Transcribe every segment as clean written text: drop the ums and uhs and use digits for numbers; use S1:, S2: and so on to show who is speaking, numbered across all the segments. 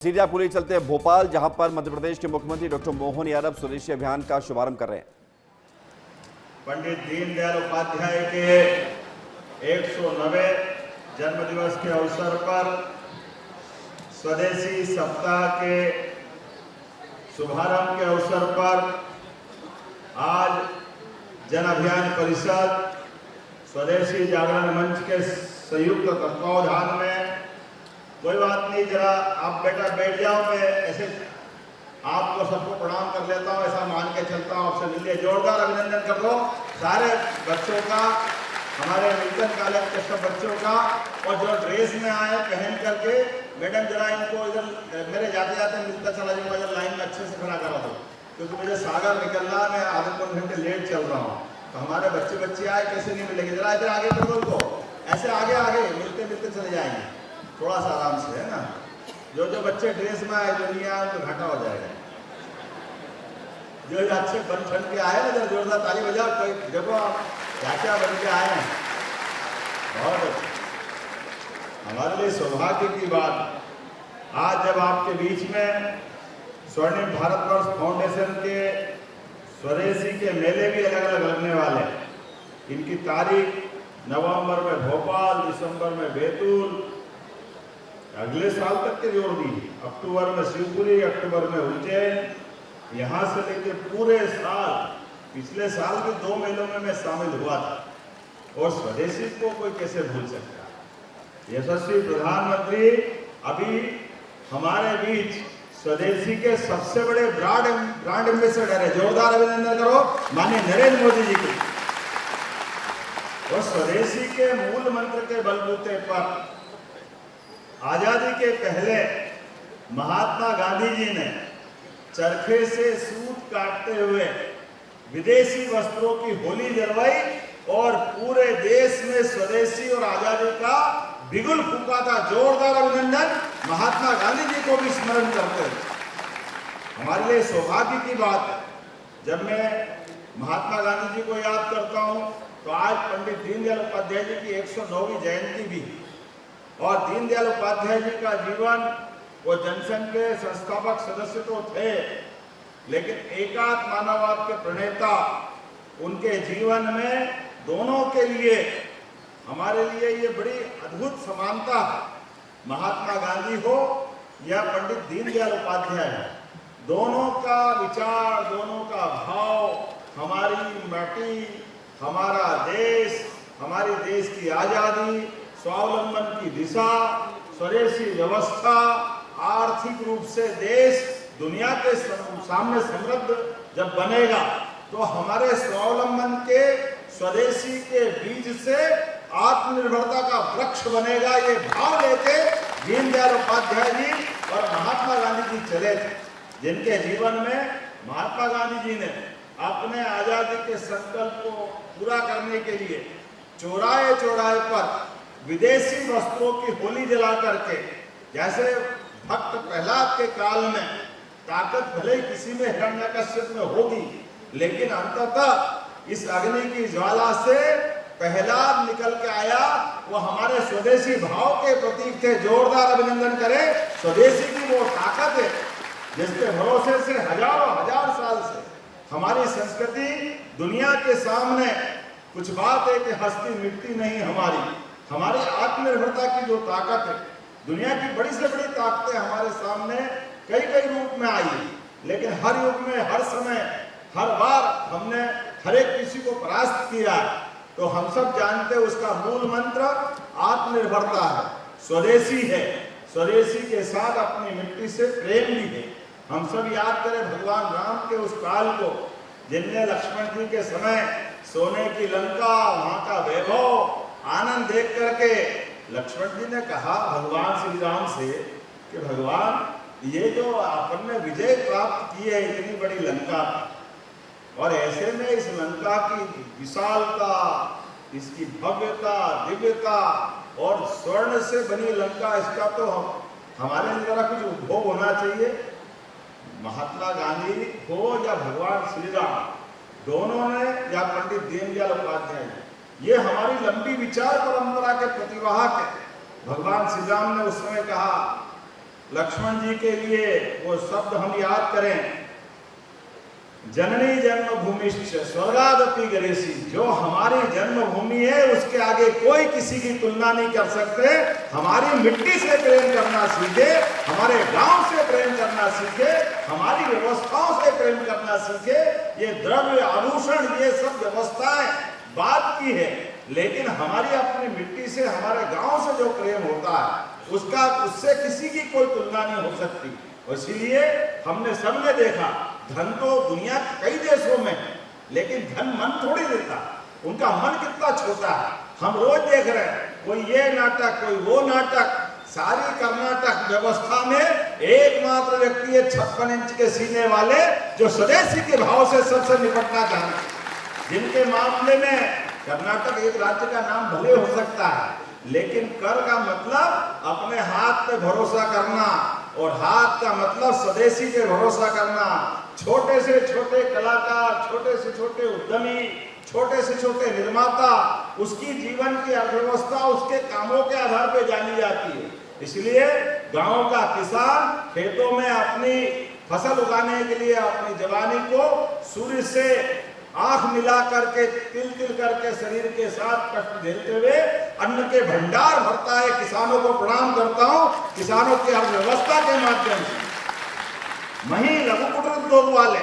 S1: सीधे आपको ले चलते हैं भोपाल, जहां पर मध्य प्रदेश के मुख्यमंत्री डॉक्टर मोहन यादव स्वदेशी अभियान का शुभारंभ कर रहे हैं।
S2: पंडित दीनदयाल उपाध्याय के 109वें जन्म दिवस के अवसर पर स्वदेशी सप्ताह के शुभारंभ के अवसर पर आज जन अभियान परिषद स्वदेशी जागरण मंच के संयुक्त तत्वावधान में, कोई बात नहीं, जरा आप बेटा बैठ जाओ, मैं ऐसे आपको सबको प्रणाम कर लेता हूँ, ऐसा मान के चलता हूँ। आपसे मिलिए, जोरदार अभिनंदन कर दो सारे बच्चों का, हमारे मिल्टन कॉलेज के सब बच्चों का। और जो ड्रेस में आए पहन करके, मैडम जरा इनको इधर मेरे जाते जाते मिलता चला जाऊँगा, इधर लाइन में अच्छे से खड़ा करा दो, क्योंकि मुझे सागर निकलना, मैं आधे पौन घंटे लेट चल रहा हूँ। तो हमारे बच्चे आए कैसे नहीं मिलेंगे, जरा इधर आगे कर दो उनको, ऐसे आगे आगे मिलते मिलते चले जाएंगे, थोड़ा सा आराम से, है ना। जो बच्चे ड्रेस में आए, जो नहीं आए तो घाटा हो जाएगा। जो अच्छे बन ठन के आए ना, जरा जोरदार ताली बजाओ। कोई देखो आप क्या बन के आए हैं, बहुत अच्छा। हमारे लिए सौभाग्य की बात, आज जब आपके बीच में स्वर्णिम भारतवर्ष फाउंडेशन के स्वदेशी के मेले भी अलग अलग लगने वाले हैं। इनकी तारीख नवंबर में भोपाल, दिसंबर में बैतूल, अगले साल तक के जोड़ दी, अक्टूबर में शिवपुरी, अक्टूबर में उज्जैन, यहाँ से लेके पूरे साल, पिछले साल के 2 मेलों में मैं शामिल हुआ था। और स्वदेशी को कोई कैसे भूल सकता है। यशस्वी प्रधानमंत्री अभी हमारे बीच स्वदेशी के सबसे बड़े ब्रांड एम्बेसडर है। जोरदार अभिनंदन करो माननीय नरेंद्र मोदी जी की। और स्वदेशी के मूल मंत्र के बलबूते पर आजादी के पहले महात्मा गांधी जी ने चरखे से सूत काटते हुए विदेशी वस्त्रों की होली जलवाई और पूरे देश में स्वदेशी और आजादी का बिगुल फूंका था। जोरदार अभिनंदन महात्मा गांधी जी को भी स्मरण करते हैं। हमारे लिए सौभाग्य की बात है, जब मैं महात्मा गांधी जी को याद करता हूं तो आज पंडित दीनदयाल उपाध्याय जी की 109वीं जयंती भी। और दीनदयाल उपाध्याय जी का जीवन, वो जनसंघ के संस्थापक सदस्य तो थे, लेकिन एकात्म मानववाद के प्रणेता। उनके जीवन में दोनों के लिए, हमारे लिए ये बड़ी अद्भुत समानता है। महात्मा गांधी हो या पंडित दीनदयाल उपाध्याय, दोनों का विचार, दोनों का भाव, हमारी माटी, हमारा देश, हमारी देश की आजादी, स्वावलंबन की दिशा, स्वदेशी व्यवस्था, आर्थिक रूप से देश दुनिया के सामने समृद्ध जब बनेगा तो हमारे स्वावलंबन के, स्वदेशी के बीज से आत्मनिर्भरता का वृक्ष बनेगा। ये भाव लेके दीनदयाल उपाध्याय जी और महात्मा गांधी जी चले थे, जिनके जीवन में महात्मा गांधी जी ने अपने आजादी के संकल्प को पूरा करने के लिए चौराहे चौराहे पर विदेशी वस्त्रों की होली जला करके, जैसे भक्त प्रहलाद के काल में ताकत भले ही किसी में हिरण्यकश्यप में होगी, लेकिन अंततः इस अग्नि की ज्वाला से प्रहलाद निकल के आया। वो हमारे स्वदेशी भाव के प्रतीक थे। जोरदार अभिनंदन करें। स्वदेशी की वो ताकत है जिसके भरोसे से हजारों हजार साल से हमारी संस्कृति दुनिया के सामने, कुछ बात है कि हस्ती मिटती नहीं हमारी आत्मनिर्भरता की जो ताकत है, दुनिया की बड़ी से बड़ी ताकतें हमारे सामने कई कई रूप में आई, लेकिन हर युग में, हर समय, हर बार हमने हर एक किसी को परास्त किया। तो हम सब जानते हैं उसका मूल मंत्र आत्मनिर्भरता है, स्वदेशी है। स्वदेशी के साथ अपनी मिट्टी से प्रेम भी है। हम सब याद करें भगवान राम के उस काल को, जिनने लक्ष्मण जी के समय सोने की लंका, वहां का वैभव, आनंद देख करके लक्ष्मण जी ने कहा भगवान श्री राम से कि भगवान, ये जो आपने विजय प्राप्त की है इतनी बड़ी लंका, और ऐसे में इस लंका की विशालता, इसकी भव्यता, दिव्यता और स्वर्ण से बनी लंका, इसका तो हमारे लिए जरा कुछ उपभोग होना चाहिए। महात्मा गांधी हो या भगवान श्री राम, दोनों ने, या पंडित दीनदयाल उपाध्याय, ये हमारी लंबी विचार परंपरा के प्रतिवाहक है। भगवान श्री राम ने उस समय कहा लक्ष्मण जी के लिए वो शब्द हम याद करें, जननी जन्मभूमिश्च स्वर्गादपि गरीयसी। जो हमारी जन्मभूमि है उसके आगे कोई किसी की तुलना नहीं कर सकते। हमारी मिट्टी से प्रेम करना सीखे, हमारे गांव से प्रेम करना सीखे, हमारी व्यवस्थाओं से प्रेम करना सीखे। ये द्रव्य आभूषण ये सब व्यवस्थाएं बात की है, लेकिन हमारी अपनी मिट्टी से, हमारे गांव से जो प्रेम होता है उसका उससे किसी की कोई तुलना नहीं हो सकती। इसीलिए हमने सबने देखा, धन तो दुनिया के कई देशों में, लेकिन धन मन थोड़ी देता, उनका मन कितना छोटा है। हम रोज देख रहे हैं, कोई ये नाटक, कोई वो नाटक। सारी कर्नाटक व्यवस्था में एकमात्र व्यक्ति है 56 इंच के सीने वाले, जो स्वदेशी के भाव से सबसे निपटना चाहते, जिनके मामले में कर्नाटक एक राज्य का नाम भले हो सकता है, लेकिन कर का मतलब अपने हाथ पे भरोसा करना, और हाथ का मतलब स्वदेशी पे भरोसा करना। छोटे से छोटे कलाकार, छोटे से छोटे उद्यमी, छोटे से छोटे निर्माता, उसकी जीवन की अर्थव्यवस्था उसके कामों के आधार पे जानी जाती है। इसलिए गांव का किसान खेतों में अपनी फसल उगाने के लिए अपनी जवानी को सूर्य से आंख मिला करके, तिल तिल करके शरीर के साथ कष्ट झेलते हुए अन्न के भंडार भरता है। किसानों को प्रणाम करता हूं, किसानों की अर्थव्यवस्था के माध्यम से। वहीं लघु कुटीर उद्योग वाले,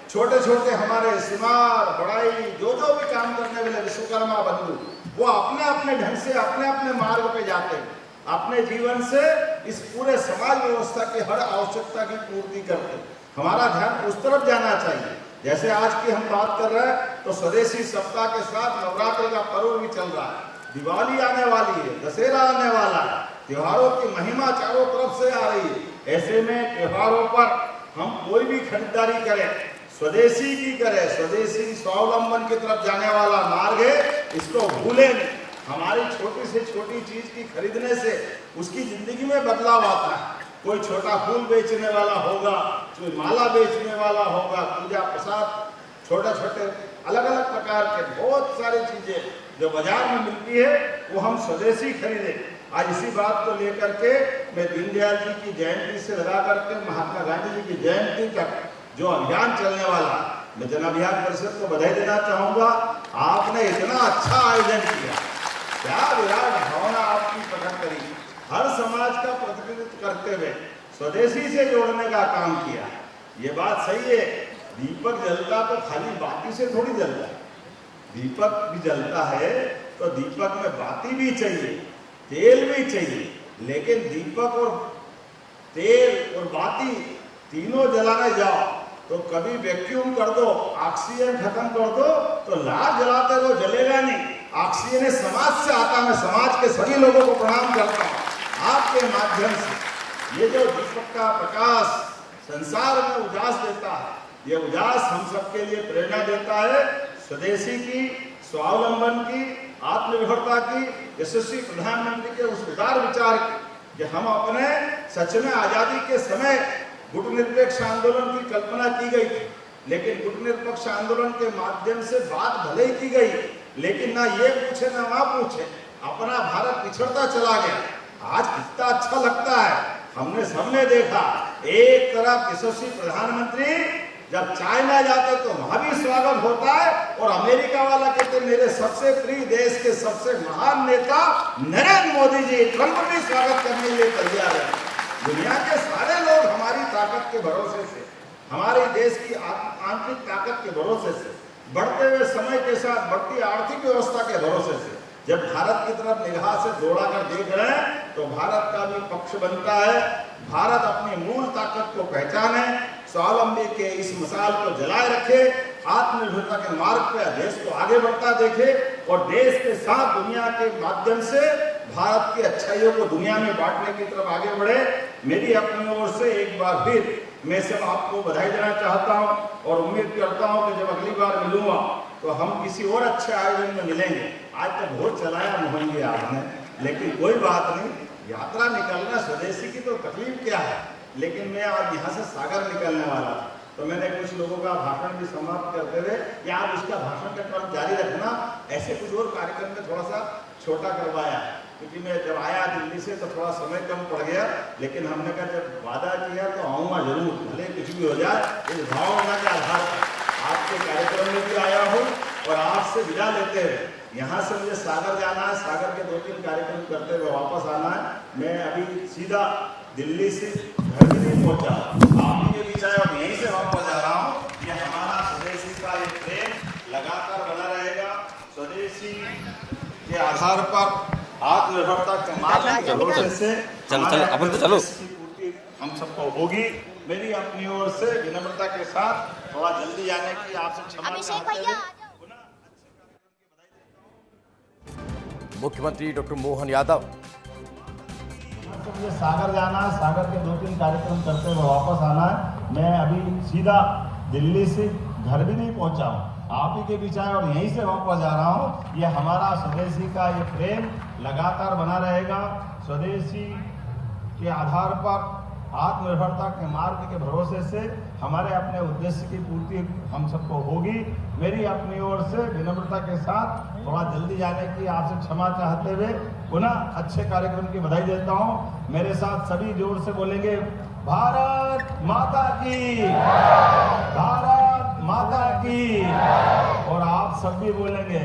S2: छोटे छोटे हमारे सिमार बढ़ाई जो भी काम करने वाले विश्वकर्मा बंधु, वो अपने अपने ढंग से अपने अपने मार्ग पे जाते हैं, अपने जीवन से इस पूरे समाज व्यवस्था की हर आवश्यकता की पूर्ति करते हैं। हमारा ध्यान उस तरफ जाना चाहिए। जैसे आज की हम बात कर रहे हैं, तो स्वदेशी सप्ताह के साथ नवरात्र का पर्व भी चल रहा है, दिवाली आने वाली है, दशहरा आने वाला है, त्योहारों की महिमा चारों तरफ से आ रही है। ऐसे में त्योहारों पर हम कोई भी खरीदारी करें, स्वदेशी की करें, स्वदेशी स्वावलंबन की तरफ जाने वाला मार्ग है, इसको भूलें नहीं। हमारी छोटी से छोटी चीज की खरीदने से उसकी जिंदगी में बदलाव आता है। कोई छोटा फूल बेचने वाला होगा, कोई माला बेचने वाला होगा, पूजा प्रसाद, छोटे छोटे अलग अलग प्रकार के बहुत सारी चीजें जो बाजार में मिलती है, वो हम स्वदेशी खरीदे। आज इसी बात को लेकर के मैं दीनदयाल जी की जयंती से लगा करके महात्मा गांधी जी की जयंती तक जो अभियान चलने वाला, मैं जन अभियान परिषद को बधाई देना चाहूंगा। आपने इतना अच्छा आयोजन किया, क्या विराट भावना आपकी प्रकट करी, हर समाज का प्रतिनिधित्व करते हुए स्वदेशी से जोड़ने का काम किया। ये बात सही है, दीपक जलता तो खाली बाती से थोड़ी जलता है, दीपक भी जलता है तो दीपक में बाती भी चाहिए, तेल भी चाहिए। लेकिन दीपक और तेल और बाती तीनों जलाने जाओ तो कभी वैक्यूम कर दो, ऑक्सीजन खत्म कर दो तो लाइट जलाते रहो, जलेगा नहीं। ऑक्सीजन समाज से आता, मैं समाज के सभी लोगों को प्रणाम करता हूँ आपके माध्यम से। ये जो दीपक का प्रकाश संसार में उजास देता है, ये उजास हम सबके लिए प्रेरणा देता है स्वदेशी की, स्वावलंबन की, आत्मनिर्भरता की, यशस्वी प्रधानमंत्री के उस उदार विचार की कि हम अपने सच में आजादी के समय गुटनिरपेक्ष आंदोलन की कल्पना की गई थी, लेकिन गुटनिरपेक्ष आंदोलन के माध्यम से बात भले ही की गई, लेकिन ना ये पूछे ना वहां पूछे, अपना भारत पिछड़ता चला गया। आज कितना अच्छा लगता है, हमने सबने देखा, एक तरफ यशस्वी प्रधानमंत्री जब चाइना जाते तो वहां भी स्वागत होता है, और अमेरिका वाला कहते मेरे सबसे प्रिय देश के सबसे महान नेता नरेंद्र मोदी जी, ट्रंप भी स्वागत करने के लिए तैयार है। दुनिया के सारे लोग हमारी ताकत के भरोसे से, हमारे देश की आंतरिक ताकत के भरोसे से, बढ़ते हुए समय के साथ बढ़ती आर्थिक व्यवस्था के भरोसे से जब भारत की तरफ निगाह से दौड़ा कर देख रहे हैं, तो भारत का भी पक्ष बनता है। भारत अपनी मूल ताकत को पहचाने, स्वावलंबी के इस मिसाल को जलाए रखे, आत्मनिर्भरता के मार्ग पर देश को आगे बढ़ता देखे, और देश के साथ दुनिया के माध्यम से भारत की अच्छाइयों को दुनिया में बांटने की तरफ आगे बढ़े। मेरी अपनी ओर से एक बार फिर मैं सब आपको बधाई देना चाहता हूं, और उम्मीद करता हूं कि जब अगली बार मिलूंगा तो हम किसी और अच्छे आयोजन में मिलेंगे। आज तो बहुत चलाया मोहन जी आपने, लेकिन कोई बात नहीं, यात्रा निकलना स्वदेशी की तो तकलीफ क्या है, लेकिन मैं आज यहाँ से सागर निकलने वाला था, तो मैंने कुछ लोगों का भाषण भी समाप्त करते हुए, या आप उसका भाषण का क्रम जारी रखना, ऐसे कुछ और कार्यक्रम में थोड़ा सा छोटा करवाया। क्योंकि मैं जब आया दिल्ली से तो थोड़ा समय कम पड़ गया, लेकिन हमने कहा जब वादा किया तो आऊँगा जरूर, भले कुछ भी हो जाए। इस भावना के आधार पर आपके कार्यक्रम में भी आया हूँ और आपसे विदा लेते हुए यहाँ से मुझे सागर जाना है, सागर के 2-3 कार्यक्रम करते हुए वापस आना है। मैं अभी सीधा दिल्ली से घर भी नहीं पहुँचा, आप के बीच आया और यहीं से वापस जा रहा हूँ। ये हमारा स्वदेशी का ये प्रेम लगातार बना रहेगा। स्वदेशी के आधार पर आत्मनिर्भरता के मार्ग से
S3: चल अपन तो चलो
S2: पूर्ति हम सबको होगी। मेरी अपनी ओर से विनम्रता के साथ थोड़ा जल्दी जाने की आपसे क्षमा चाहते हुए
S3: मुख्यमंत्री डॉक्टर मोहन यादव।
S2: मुझे सागर जाना है, सागर के 2-3 कार्यक्रम करते हुए वापस आना है। मैं अभी सीधा दिल्ली से घर भी नहीं पहुंचा हूँ, आप ही के बीच आए और यहीं से वापस जा रहा हूँ। ये हमारा स्वदेशी का ये प्रेम लगातार बना रहेगा। स्वदेशी के आधार पर आत्मनिर्भरता के मार्ग के भरोसे से हमारे अपने उद्देश्य की पूर्ति हम सबको होगी। मेरी अपनी ओर से विनम्रता के साथ थोड़ा जल्दी जाने की आपसे क्षमा चाहते हुए पुनः अच्छे कार्यक्रम की बधाई देता हूँ। मेरे साथ सभी जोर से बोलेंगे, भारत माता की, भारत माता की। और आप सब भी बोलेंगे,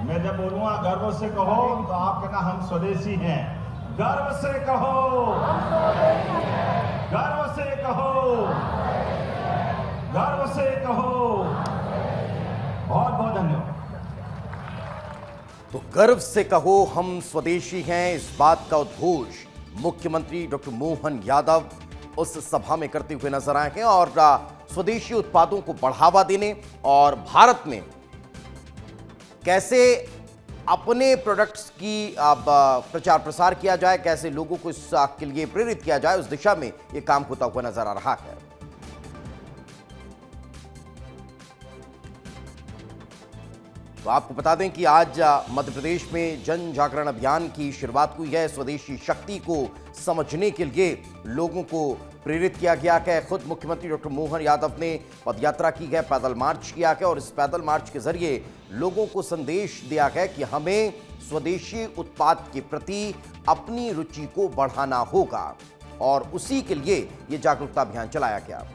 S2: मैं जब बोलूँगा गर्व से कहो तो आप कहना हम स्वदेशी हैं। गर्व से कहो, गर्व से कहो, गर्व से कहो। बहुत बहुत धन्यवाद।
S3: तो गर्व से कहो हम स्वदेशी हैं, इस बात का उद्घोष मुख्यमंत्री डॉक्टर मोहन यादव उस सभा में करते हुए नजर आए हैं और स्वदेशी उत्पादों को बढ़ावा देने और भारत में कैसे अपने प्रोडक्ट्स की अब प्रचार प्रसार किया जाए, कैसे लोगों को इसके लिए प्रेरित किया जाए, उस दिशा में यह काम होता हुआ नजर आ रहा है। तो आपको बता दें कि आज मध्य प्रदेश में जन जागरण अभियान की शुरुआत हुई है। स्वदेशी शक्ति को समझने के लिए लोगों को प्रेरित किया गया है। खुद मुख्यमंत्री डॉक्टर मोहन यादव ने पदयात्रा की है, पैदल मार्च किया है और इस पैदल मार्च के जरिए लोगों को संदेश दिया गया कि हमें स्वदेशी उत्पाद के प्रति अपनी रुचि को बढ़ाना होगा और उसी के लिए ये जागरूकता अभियान चलाया गया।